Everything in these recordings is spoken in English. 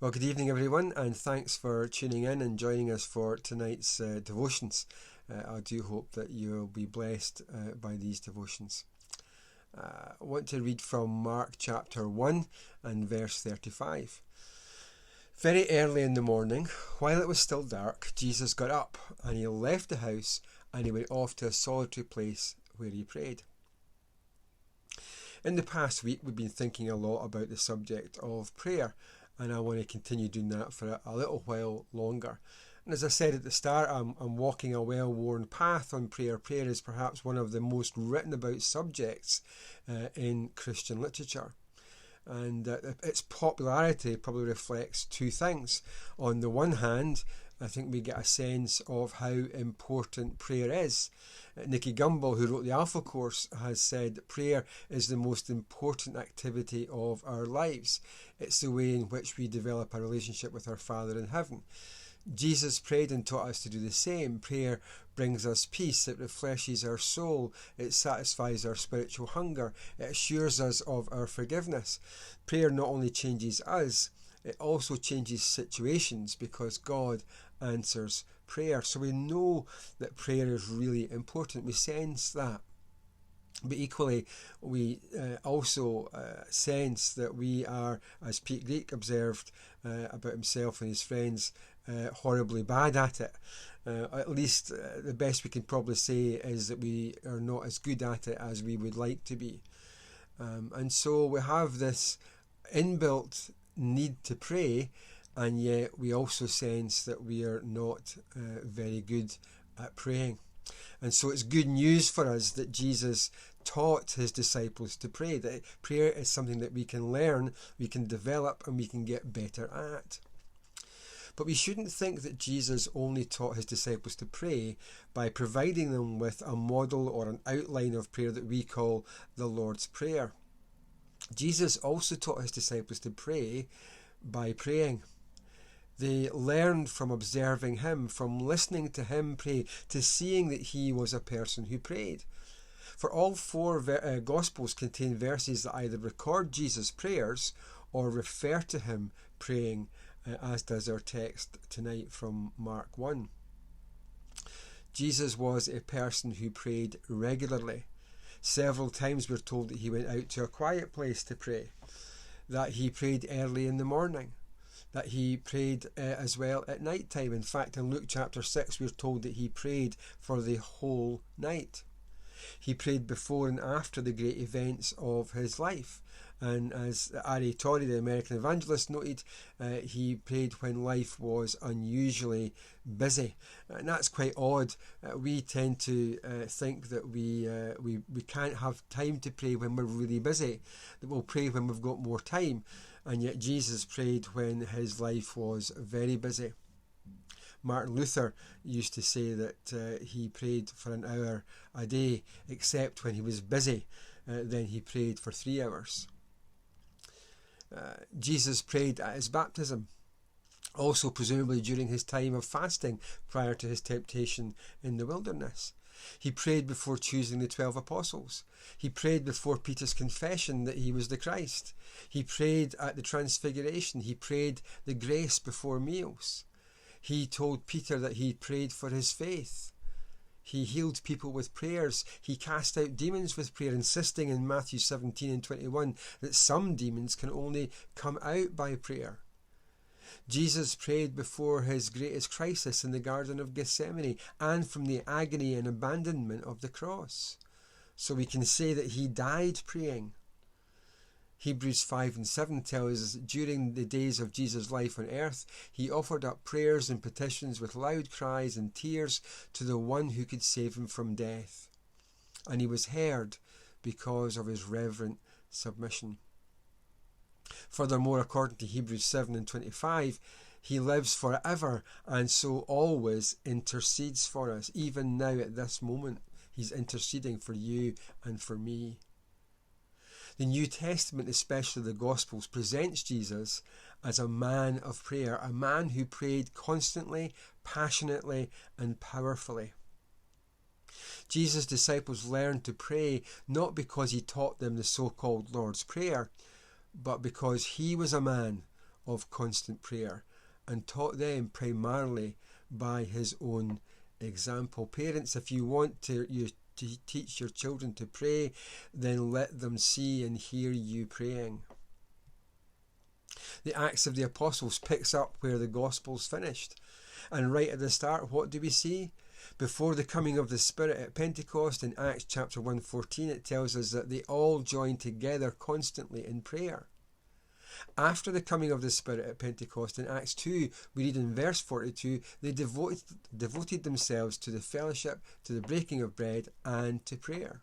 Well, good evening, everyone, and thanks for tuning in and joining us for tonight's devotions. I do hope that you'll be blessed by these devotions. I want to read from Mark chapter 1 and verse 35. Very early in the morning, while it was still dark, Jesus got up and he left the house and he went off to a solitary place where he prayed. In the past week, we've been thinking a lot about the subject of prayer, and I want to continue doing that for a little while longer. And as I said at the start, I'm walking a well-worn path on prayer. Prayer is perhaps one of the most written about subjects in Christian literature. And its popularity probably reflects two things. On the one hand, I think we get a sense of how important prayer is. Nicky Gumbel, who wrote the Alpha Course, has said prayer is the most important activity of our lives. It's the way in which we develop a relationship with our Father in heaven. Jesus prayed and taught us to do the same. Prayer brings us peace, it refreshes our soul, it satisfies our spiritual hunger, it assures us of our forgiveness. Prayer not only changes us, it also changes situations because God answers prayer. So we know that prayer is really important. We sense that. But equally, we also sense that we are, as Pete Greek observed about himself and his friends, horribly bad at it. At least the best we can probably say is that we are not as good at it as we would like to be. And so we have this inbuilt need to pray, and yet we also sense that we are not very good at praying. And so it's good news for us that Jesus taught his disciples to pray, that prayer is something that we can learn, we can develop, and we can get better at. But we shouldn't think that Jesus only taught his disciples to pray by providing them with a model or an outline of prayer that we call the Lord's Prayer. Jesus also taught his disciples to pray by praying. They learned from observing him, from listening to him pray, to seeing that he was a person who prayed. For all four Gospels contain verses that either record Jesus' prayers or refer to him praying, as does our text tonight from Mark 1. Jesus was a person who prayed regularly. Several times we're told that he went out to a quiet place to pray, that he prayed early in the morning, that he prayed as well at night time. In fact, in Luke chapter 6, we're told that he prayed for the whole night. He prayed before and after the great events of his life. And as R.A. Torrey, the American evangelist, noted, he prayed when life was unusually busy. And that's quite odd. We tend to think that we can't have time to pray when we're really busy, that we'll pray when we've got more time. And yet Jesus prayed when his life was very busy. Martin Luther used to say that he prayed for an hour a day, except when he was busy. Then he prayed for 3 hours. Jesus prayed at his baptism, also presumably during his time of fasting prior to his temptation in the wilderness. He prayed before choosing the 12 apostles. He prayed before Peter's confession that he was the Christ. He prayed at the transfiguration. He prayed the grace before meals. He told Peter that he prayed for his faith. He healed people with prayers. He cast out demons with prayer, insisting in Matthew 17 and 21 that some demons can only come out by prayer. Jesus prayed before his greatest crisis in the Garden of Gethsemane and from the agony and abandonment of the cross. So we can say that he died praying. Hebrews 5 and 7 tells us that during the days of Jesus' life on earth, he offered up prayers and petitions with loud cries and tears to the one who could save him from death. And he was heard because of his reverent submission. Furthermore, according to Hebrews 7 and 25, he lives forever and so always intercedes for us. Even now at this moment, he's interceding for you and for me. The New Testament, especially the Gospels, presents Jesus as a man of prayer, a man who prayed constantly, passionately, and powerfully. Jesus' disciples learned to pray not because he taught them the so-called Lord's Prayer, but because he was a man of constant prayer and taught them primarily by his own example. Parents, if you want to teach your children to pray, then let them see and hear you praying. The Acts of the Apostles picks up where the Gospels finished. And right at the start, what do we see? Before the coming of the Spirit at Pentecost, in Acts chapter 1:14, it tells us that they all joined together constantly in prayer. After the coming of the Spirit at Pentecost, in Acts 2, we read in verse 42, they devoted themselves to the fellowship, to the breaking of bread, and to prayer.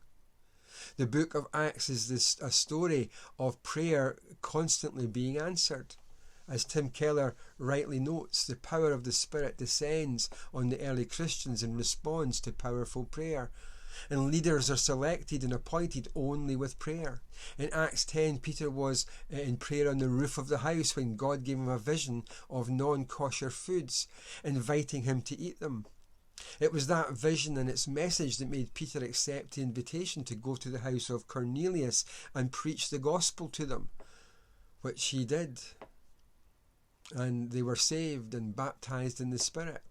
The book of Acts is a story of prayer constantly being answered. As Tim Keller rightly notes, the power of the Spirit descends on the early Christians in response to powerful prayer. And leaders are selected and appointed only with prayer. In Acts 10, Peter was in prayer on the roof of the house when God gave him a vision of non-kosher foods, inviting him to eat them. It was that vision and its message that made Peter accept the invitation to go to the house of Cornelius and preach the gospel to them, which he did. And they were saved and baptized in the Spirit.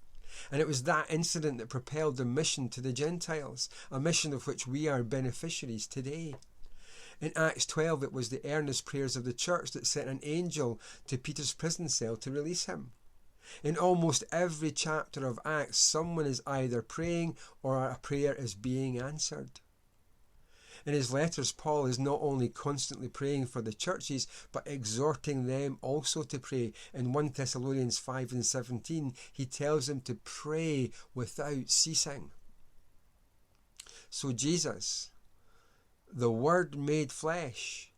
And it was that incident that propelled the mission to the Gentiles, a mission of which we are beneficiaries today. In Acts 12, it was the earnest prayers of the church that sent an angel to Peter's prison cell to release him. In almost every chapter of Acts, someone is either praying or a prayer is being answered. In his letters, Paul is not only constantly praying for the churches, but exhorting them also to pray. In 1 Thessalonians 5:17, he tells them to pray without ceasing. So Jesus, the Word made flesh,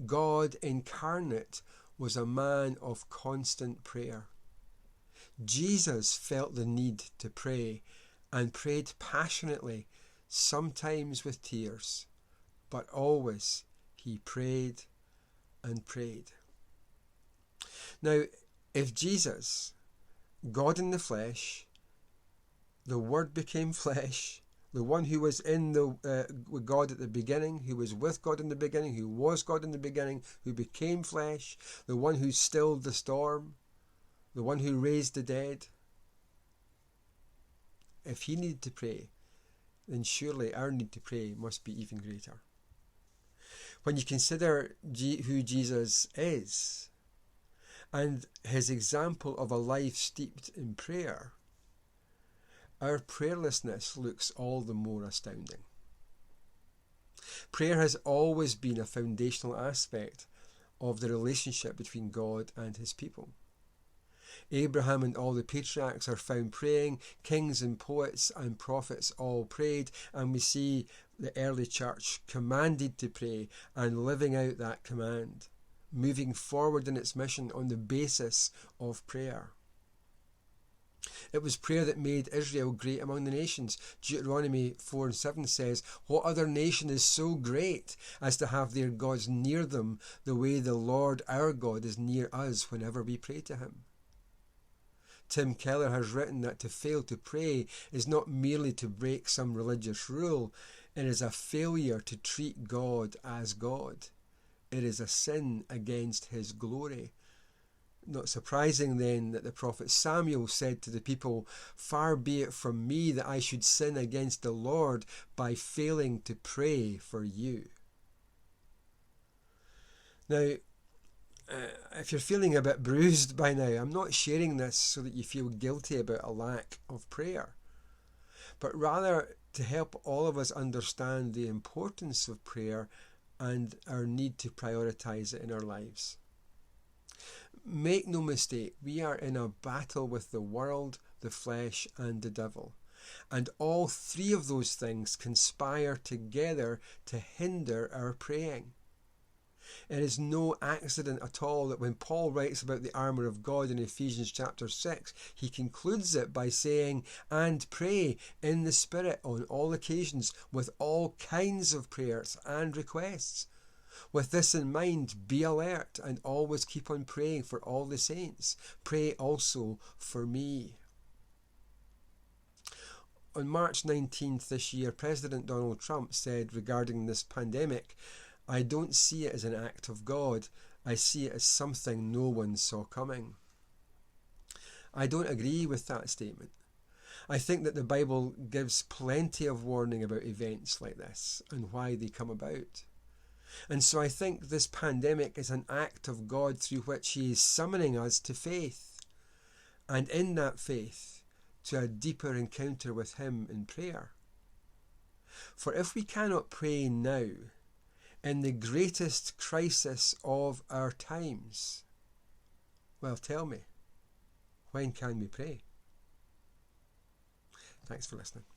God incarnate, was a man of constant prayer. Jesus felt the need to pray and prayed passionately, sometimes with tears. But always he prayed and prayed. Now, if Jesus, God in the flesh, the Word became flesh, the one who was with God at the beginning, who was with God in the beginning, who was God in the beginning, who became flesh, the one who stilled the storm, the one who raised the dead, if he needed to pray, then surely our need to pray must be even greater. When you consider who Jesus is and his example of a life steeped in prayer, our prayerlessness looks all the more astounding. Prayer has always been a foundational aspect of the relationship between God and his people. Abraham and all the patriarchs are found praying, kings and poets and prophets all prayed, and we see the early church commanded to pray and living out that command, moving forward in its mission on the basis of prayer. It was prayer that made Israel great among the nations. Deuteronomy 4:7 says, "What other nation is so great as to have their gods near them the way the Lord our God is near us whenever we pray to him?" Tim Keller has written that to fail to pray is not merely to break some religious rule, it is a failure to treat God as God. It is a sin against his glory. Not surprising then that the prophet Samuel said to the people, "Far be it from me that I should sin against the Lord by failing to pray for you." Now, if you're feeling a bit bruised by now, I'm not sharing this so that you feel guilty about a lack of prayer, but rather to help all of us understand the importance of prayer and our need to prioritize it in our lives. Make no mistake, we are in a battle with the world, the flesh, and the devil. And all three of those things conspire together to hinder our praying. It is no accident at all that when Paul writes about the armour of God in Ephesians chapter 6, he concludes it by saying, "And pray in the Spirit on all occasions with all kinds of prayers and requests. With this in mind, be alert and always keep on praying for all the saints. Pray also for me." On March 19th this year, President Donald Trump said regarding this pandemic, "I don't see it as an act of God. I see it as something no one saw coming. I don't agree with that statement. I think that the Bible gives plenty of warning about events like this and why they come about. And so I think this pandemic is an act of God through which He is summoning us to faith, and in that faith to a deeper encounter with Him in prayer. For if we cannot pray now, in the greatest crisis of our times, well, tell me, when can we pray? Thanks for listening.